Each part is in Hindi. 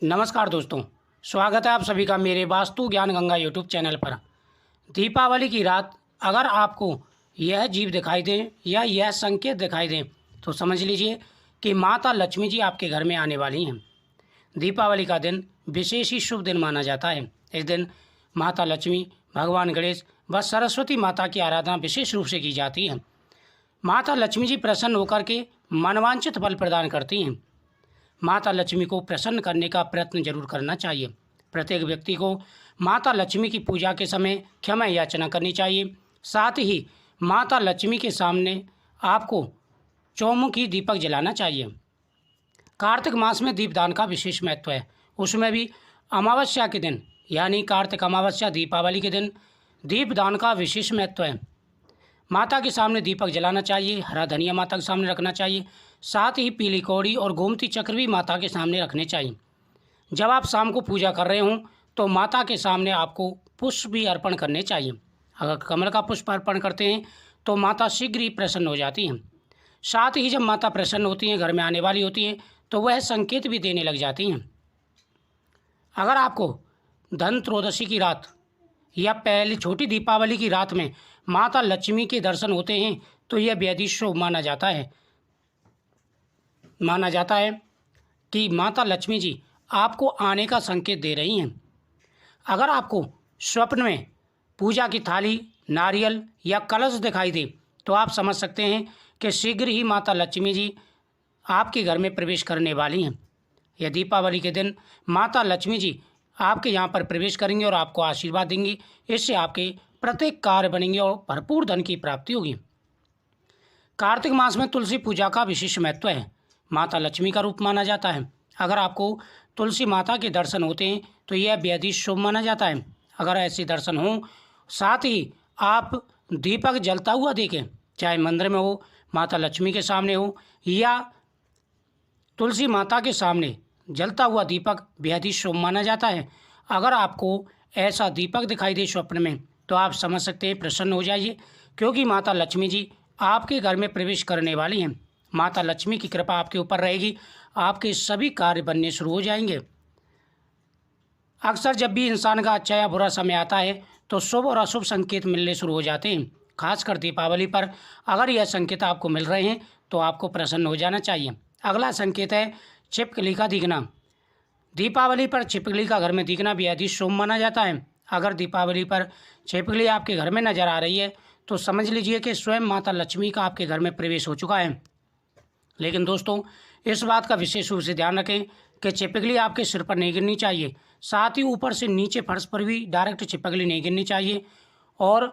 नमस्कार दोस्तों, स्वागत है आप सभी का मेरे वास्तु ज्ञान गंगा यूट्यूब चैनल पर। दीपावली की रात अगर आपको यह जीव दिखाई दें या यह संकेत दिखाई दें तो समझ लीजिए कि माता लक्ष्मी जी आपके घर में आने वाली हैं। दीपावली का दिन विशेष ही शुभ दिन माना जाता है। इस दिन माता लक्ष्मी, भगवान गणेश व सरस्वती माता की आराधना विशेष रूप से की जाती है। माता लक्ष्मी जी प्रसन्न होकर के मनवांछित फल प्रदान करती हैं। माता लक्ष्मी को प्रसन्न करने का प्रयत्न जरूर करना चाहिए। प्रत्येक व्यक्ति को माता लक्ष्मी की पूजा के समय क्षमा याचना करनी चाहिए। साथ ही माता लक्ष्मी के सामने आपको चौमुखी दीपक जलाना चाहिए। कार्तिक मास में दीपदान का विशेष महत्व है, उसमें भी अमावस्या के दिन यानी कार्तिक अमावस्या दीपावली के दिन दीपदान का विशेष महत्व है। माता के सामने दीपक जलाना चाहिए, हरा धनिया माता के सामने रखना चाहिए, साथ ही पीली कौड़ी और गोमती चक्र भी माता के सामने रखने चाहिए। जब आप शाम को पूजा कर रहे हों तो माता के सामने आपको पुष्प भी अर्पण करने चाहिए। अगर कमल का पुष्प अर्पण करते हैं तो माता शीघ्र ही प्रसन्न हो जाती हैं। साथ ही जब माता प्रसन्न होती हैं, घर में आने वाली होती हैं, तो वह संकेत भी देने लग जाती हैं। अगर आपको धन त्रयोदशी की रात या पहली छोटी दीपावली की रात में माता लक्ष्मी के दर्शन होते हैं तो यह बेहद ही शुभ माना जाता है कि माता लक्ष्मी जी आपको आने का संकेत दे रही हैं। अगर आपको स्वप्न में पूजा की थाली, नारियल या कलश दिखाई दे तो आप समझ सकते हैं कि शीघ्र ही माता लक्ष्मी जी आपके घर में प्रवेश करने वाली हैं। यह दीपावली के दिन माता लक्ष्मी जी आपके यहाँ पर प्रवेश करेंगे और आपको आशीर्वाद देंगी। इससे आपके प्रत्येक कार्य बनेंगे और भरपूर धन की प्राप्ति होगी। कार्तिक मास में तुलसी पूजा का विशेष महत्व है। माता लक्ष्मी का रूप माना जाता है। अगर आपको तुलसी माता के दर्शन होते हैं तो यह बेहद ही शुभ माना जाता है। अगर ऐसे दर्शन हों, साथ ही आप दीपक जलता हुआ देखें, चाहे मंदिर में हो, माता लक्ष्मी के सामने हो या तुलसी माता के सामने जलता हुआ दीपक बेहद ही शुभ माना जाता है। अगर आपको ऐसा दीपक दिखाई दे स्वप्न में तो आप समझ सकते हैं, प्रसन्न हो जाइए, क्योंकि माता लक्ष्मी जी आपके घर में प्रवेश करने वाली हैं। माता लक्ष्मी की कृपा आपके ऊपर रहेगी, आपके सभी कार्य बनने शुरू हो जाएंगे। अक्सर जब भी इंसान का अच्छा या बुरा समय आता है तो शुभ और अशुभ संकेत मिलने शुरू हो जाते हैं। खासकर दीपावली पर अगर यह संकेत आपको मिल रहे हैं तो आपको प्रसन्न हो जाना चाहिए। अगला संकेत है छिपकली का दिखना। दीपावली पर छिपकली का घर में दिखना बेहद ही शुभ माना जाता है। अगर दीपावली पर छिपकली आपके घर में नजर आ रही है तो समझ लीजिए कि स्वयं माता लक्ष्मी का आपके घर में प्रवेश हो चुका है। लेकिन दोस्तों, इस बात का विशेष रूप से ध्यान रखें कि छिपकली आपके सिर पर नहीं गिरनी चाहिए। साथ ही ऊपर से नीचे फर्श पर भी डायरेक्ट छिपकली नहीं गिरनी चाहिए। और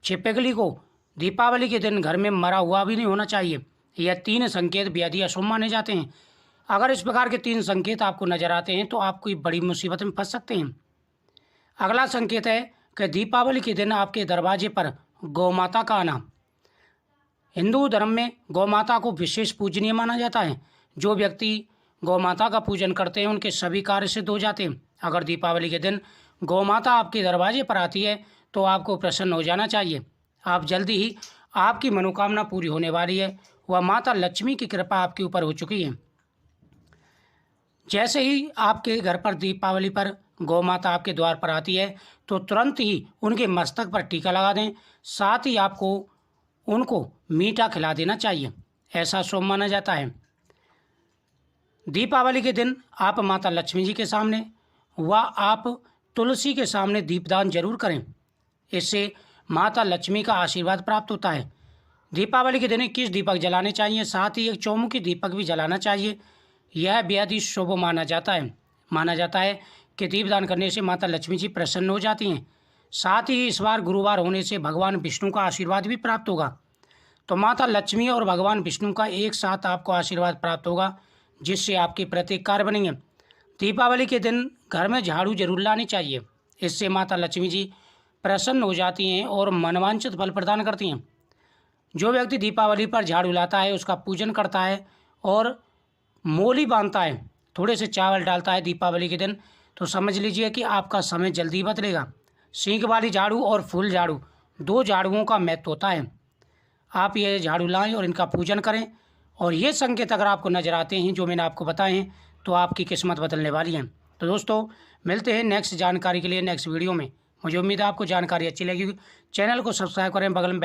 छिपकली को दीपावली के दिन घर में मरा हुआ भी नहीं होना चाहिए। यह तीन संकेत बेहद ही अशुभ माने जाते हैं। अगर इस प्रकार के तीन संकेत आपको नजर आते हैं तो आप कोई बड़ी मुसीबत में फंस सकते हैं। अगला संकेत है कि दीपावली के दिन आपके दरवाजे पर गौ माता का आना। हिंदू धर्म में गौ माता को विशेष पूजनीय माना जाता है। जो व्यक्ति गौ माता का पूजन करते हैं उनके सभी कार्य सिद्ध हो जाते हैं। अगर दीपावली के दिन गौ माता आपके दरवाजे पर आती है तो आपको प्रसन्न हो जाना चाहिए। आप जल्दी ही आपकी मनोकामना पूरी होने वाली है। वह माता लक्ष्मी की कृपा आपके ऊपर हो चुकी है। जैसे ही आपके घर पर दीपावली पर गौ माता आपके द्वार पर आती है तो तुरंत ही उनके मस्तक पर टीका लगा दें। साथ ही आपको उनको मीठा खिला देना चाहिए, ऐसा शुभ माना जाता है। दीपावली के दिन आप माता लक्ष्मी जी के सामने व आप तुलसी के सामने दीपदान जरूर करें। इससे माता लक्ष्मी का आशीर्वाद प्राप्त होता है। दीपावली के दिन 21 दीपक जलाने चाहिए, साथ ही एक चौमुखी दीपक भी जलाना चाहिए। यह बेहद ही शुभ माना जाता है कि दीपदान करने से माता लक्ष्मी जी प्रसन्न हो जाती हैं। साथ ही इस बार गुरुवार होने से भगवान विष्णु का आशीर्वाद भी प्राप्त होगा। तो माता लक्ष्मी और भगवान विष्णु का एक साथ आपको आशीर्वाद प्राप्त होगा, जिससे आपके प्रत्येक कार्य बनेंगे। दीपावली के दिन घर में झाड़ू जरूर लानी चाहिए। इससे माता लक्ष्मी जी प्रसन्न हो जाती हैं और मनवांछित फल प्रदान करती हैं। जो व्यक्ति दीपावली पर झाड़ू लाता है, उसका पूजन करता है और मोली बांधता है, थोड़े से चावल डालता है दीपावली के दिन, तो समझ लीजिए कि आपका समय जल्दी बदलेगा। सींग वाली झाड़ू और फूल झाड़ू, दो झाड़ुओं का महत्व होता है। आप ये झाड़ू लाएं और इनका पूजन करें और ये संकेत अगर आपको नजर आते हैं जो मैंने आपको बताए हैं तो आपकी किस्मत बदलने वाली है। तो दोस्तों मिलते हैं नेक्स्ट जानकारी के लिए नेक्स्ट वीडियो में। मुझे उम्मीद है आपको जानकारी अच्छी लगी। चैनल को सब्सक्राइब करें, बगल में